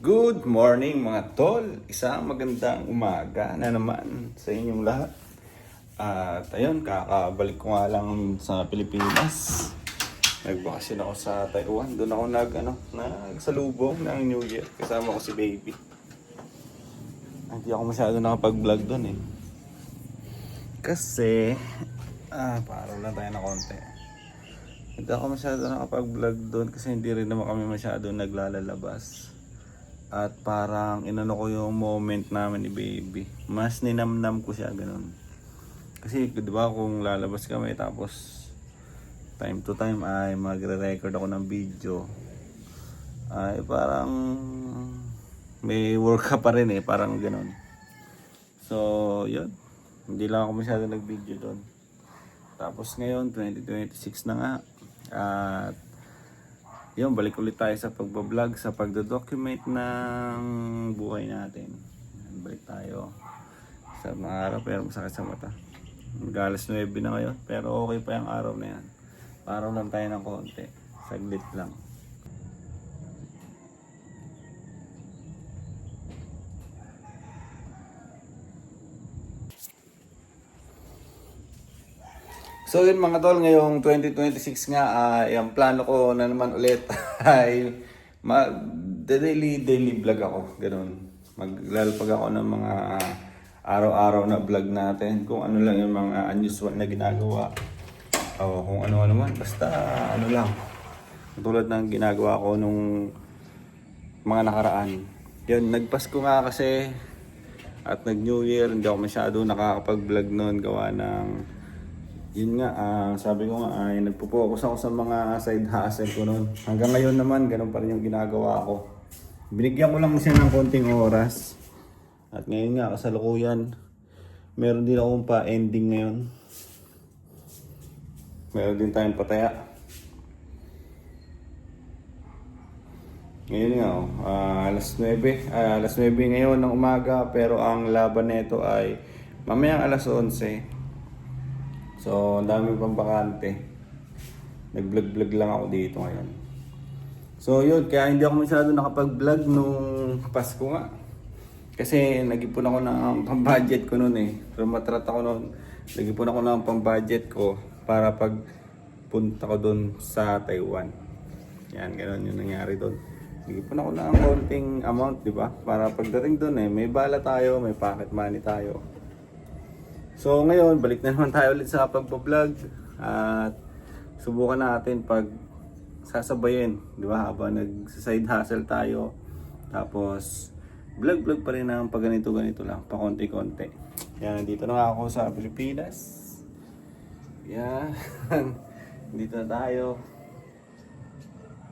Good morning mga tol! Isang magandang umaga na naman sa inyong lahat. At ayun, kakabalik ko nga lang sa Pilipinas. Nagbakasyon ako sa Taiwan. Doon ako nagsalubong ng New Year. Kasama ko si baby. Hindi ako masyado nakapag-vlog doon eh. Kasi, parang lang tayo na konti. Hindi ako masyado nakapag-vlog doon kasi hindi rin naman kami masyado naglalalabas. At parang inano ko yung moment namin ni baby. Mas ninamnam ko siya ganun. Kasi 'di ba kung lalabas kami tapos time to time ay magre-record ako ng video. Ay parang may work ka pa rin eh, parang ganun. So, yun. Hindi lang ako masyado nag-video doon. Tapos ngayon 2026 na nga. At yun, balik ulit tayo sa pagbablog, sa pagdodocument ng buhay natin. Balik tayo sa mga araw pero masakit sa mata. Mag-alas 9 na ngayon pero okay pa yung araw na yan. Araw lang tayo ng konti, saglit lang. So yun mga tol, ngayong 2026 nga, yung plano ko na naman ulit ay daily vlog ako, ganun. Maglalapag ako ng mga araw-araw na vlog natin, kung ano lang yung mga unusual na ginagawa. O kung ano-ano man, basta ano lang. Tulad ng ginagawa ko nung mga nakaraan. Yun, nagpasko nga kasi at nag-New Year, hindi ako masyado nakakapag-vlog noon gawa ng yun nga, sabi ko nga ay nagpo-focus ako sa mga side hustle ko noon. Hanggang ngayon naman, ganun pa rin yung ginagawa ko. Binigyan ko lang siya ng konting oras. At ngayon nga, kasalukuyan, meron din akong pa-ending ngayon. Meron din tayong pataya. Ngayon nga, alas 9 ngayon ng umaga, pero ang laban nito ay mamayang alas 11. So, ang dami pang bakante. Nag-vlog lang ako dito ngayon. So, yun. Kaya hindi ako masyado nakapag-vlog nung Pasko nga. Kasi nag-ipon ako ng pang-budget ko noon eh. Pero matrat ako noon. Nag-ipon ako ng pang-budget ko para pag punta ko doon sa Taiwan. Yan, ganoon yung nangyari doon. Nag-ipon ako ng konting amount, di ba? Para pagdating doon eh, may bala tayo, may pocket money tayo. So ngayon, balik na naman tayo ulit sa pagbablog at subukan natin pag sasabayin, di ba? Habang nag-side hustle tayo, tapos vlog pa rin ng pag ganito lang, pa konti-konti. Yan, nandito na ako sa Pilipinas. Yan, dito na tayo.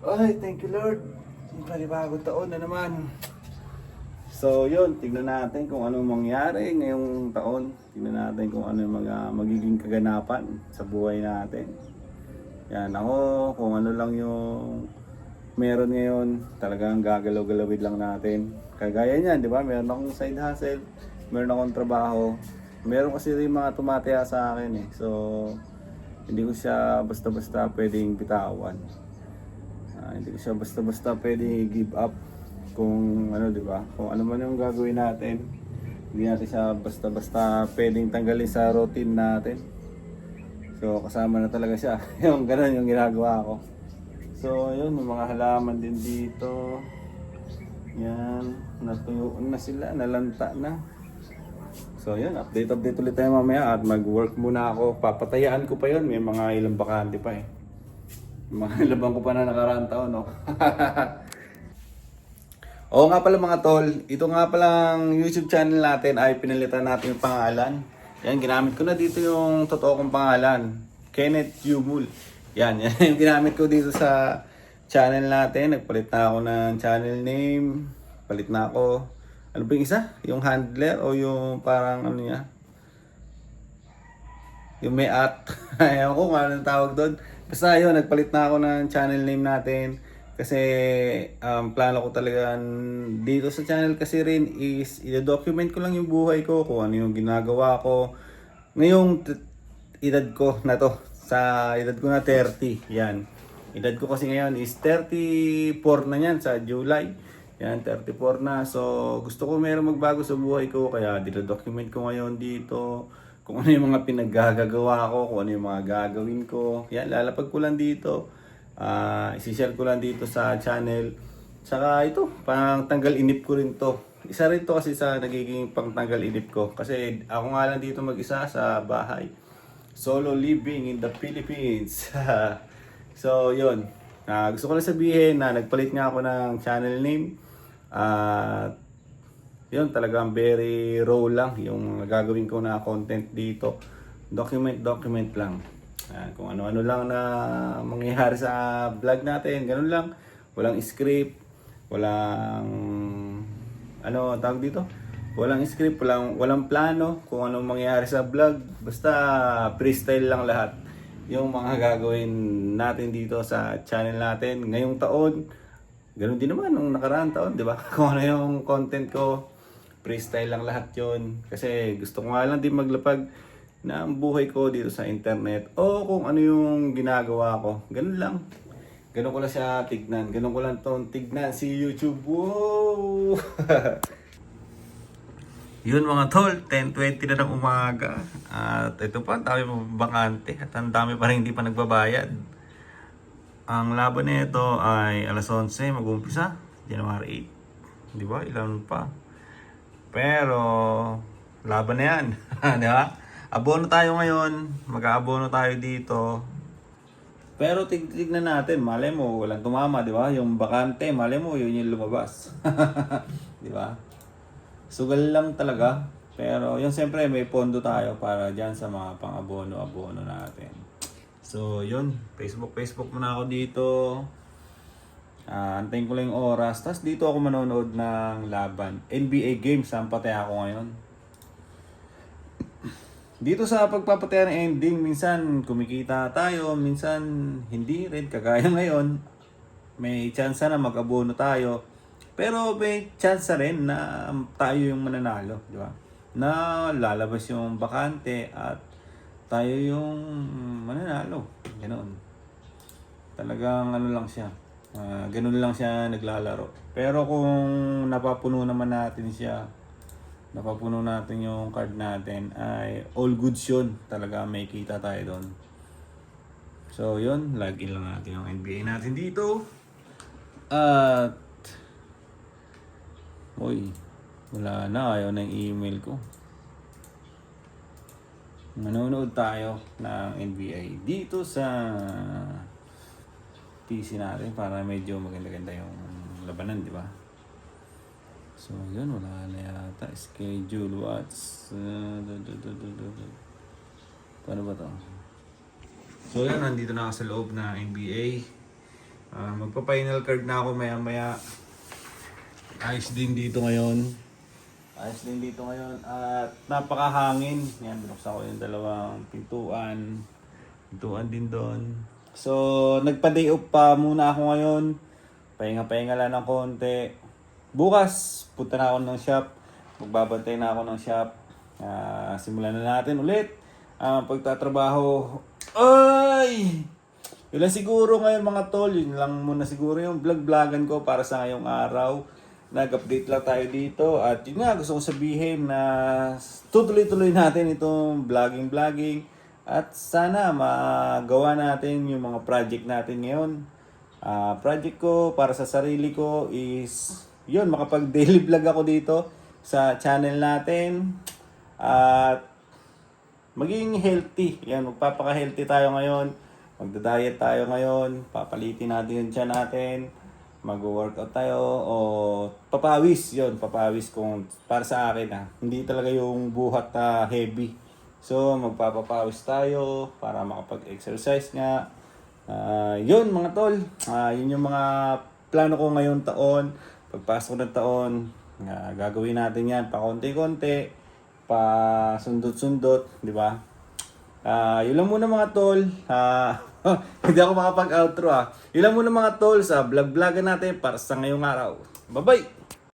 Ay, thank you Lord. Yung panibagong taon na naman. So yun, tignan natin kung ano mangyari ngayong taon. Tignan natin kung ano yung mga magiging kaganapan sa buhay natin. Yan ako, kung ano lang yung meron ngayon, talagang gagalaw-galawin lang natin. Kagaya niyan, di ba? Meron akong side hustle, meron akong trabaho. Meron kasi rin mga tumataya sa akin eh. So, hindi ko siya basta-basta pwedeng bitawan. Hindi ko siya basta-basta pwedeng give up. Kung ano, di ba? Kung ano man yung gagawin natin, hindi natin siya basta-basta pwedeng tanggalin sa routine natin. So kasama na talaga siya. Yung ganun yung ginagawa ko. So yun, yung mga halaman din dito. Yan, natuyo na sila, nalanta na. So yun, update ulit tayo mamaya at mag-work muna ako. Papatayaan ko pa yun, may mga ilang bakante pa eh. Mga labang ko pa na nakaraang taon, no? Oo nga pala mga tol, ito nga palang YouTube channel natin ay pinalitan natin yung pangalan. Yan, ginamit ko na dito yung totoo kong pangalan, Kenneth Yumul. Yan yung ginamit ko dito sa channel natin. Nagpalit na ako ng channel name, palit na ako. Ano ba yung isa? Yung handler o yung parang ano niya? Yung may at. Ayaw ko kung anong tawag doon. Basta yun, nagpalit na ako ng channel name natin. Kasi plano ko talaga dito sa channel kasi rin is i-document ko lang yung buhay ko, kung ano yung ginagawa ko. Ngayong edad ko na to, sa edad ko na 30, yan. Edad ko kasi ngayon is 34 na yan sa July. Yan, 34 na. So, gusto ko meron magbago sa buhay ko. Kaya dino-document ko ngayon dito. Kung ano yung mga pinaggagawa ko, kung ano yung mga gagawin ko. Yan, lalapag ko lang dito. Isi-share ko lang dito sa channel. Tsaka ito, pang tanggal inip ko rin to. Isa rin to kasi sa nagiging pang tanggal inip ko. Kasi ako nga lang dito mag-isa sa bahay. Solo living in the Philippines. So, yun. Gusto ko lang sabihin na nagpalit nga ako ng channel name. At yun, talagang very raw lang yung gagawin ko na content dito. Document lang. Kung ano-ano lang na mangyayari sa vlog natin. Ganun lang. Walang script. Walang ano tawag dito? Walang script, walang plano kung anong mangyayari sa vlog. Basta freestyle lang lahat. Yung mga gagawin natin dito sa channel natin ngayong taon. Ganun din naman nung nakaraang taon, di ba? Kung ano yung content ko, freestyle lang lahat yon. Kasi gusto ko nga lang din maglapag ng buhay ko dito sa internet. O kung ano yung ginagawa ko. Ganun lang. Ganun ko lang siya tignan. Ganun ko lang itong tignan si YouTube. Wow! Yun mga tol, 10:20 na ng umaga. At ito pa, ang dami pa bakante. At ang dami pa rin hindi pa nagbabayad. Ang laban nito ay alas 11 mag-umpisa, January 8. Di ba? Ilan pa. Pero, laban na yan. Di ba? Abono tayo ngayon. Mag-aabono tayo dito. Pero tignan natin, malay mo, walang tumama, di ba? Yung bakante, malay mo, yun yung lumabas. Di ba? Sugal lang talaga. Pero yung siyempre may pondo tayo para dyan sa mga pang-abono natin. So yun, Facebook muna ako dito. Antayin ko lang yung oras. Tapos dito ako manonood ng laban. NBA games, saan patay ako ngayon. Dito sa pagpapataya ng ending, minsan kumikita tayo, minsan hindi rin. Kagaya ngayon, may chance na mag-abono tayo. Pero may chance rin na tayo yung mananalo, di ba? Na lalabas yung bakante at tayo yung mananalo. Ganoon. Talagang ano lang siya. Ganun lang siya naglalaro. Pero kung napapuno naman natin siya, napapuno natin yung card natin, ay all goods yun. Talaga may kita tayo doon. So yun, login lang natin yung NBA natin dito. At uy, wala na, ayaw ng email ko. Manonood tayo ng NBA dito sa PC natin para medyo maganda-ganda yung labanan, di ba? So yun, wala na yata. Schedule, what's paano ba to? So yun, nandito na ako sa loob na NBA. Magpa-final card na ako maya-maya. Ayos din dito ngayon. At napakahangin. Yan, binuksan ko yung dalawang pintuan. Pintuan din doon. So, nagpa-day off pa muna ako ngayon. Pahinga-pahinga lang ng konti. Bukas, punta na ako ng shop. Magbabantay na ako ng shop. Simulan na natin ulit ang pagtatrabaho. Ay! Yun lang siguro ngayon mga tol. Yun lang muna siguro yung vlog-vlogan ko para sa ngayong araw. Nag-update lang tayo dito. At yun nga, gusto kong sabihin na tutuloy-tuloy natin itong vlogging. At sana magawa natin yung mga project natin ngayon. Project ko para sa sarili ko is yun, makapag-daily vlog ako dito sa channel natin. At maging healthy. Yan, magpapaka-healthy tayo ngayon. Magda-diet tayo ngayon. Papalitin natin yung tiyan natin. Mag-workout tayo o papawis kung para sa akin hindi talaga yung buhat heavy. So magpapapawis tayo para makapag-exercise nga. Yun mga tol, yun yung mga plano ko ngayong taon. Pagpasok ng taon, gagawin natin yan pa konti-konti, pa sundot-sundot, di ba? Yun lang muna mga tol. Hindi ako makapag-outro Yun lang muna mga tol sa vlog-vlogan natin para sa ngayong araw. Bye-bye!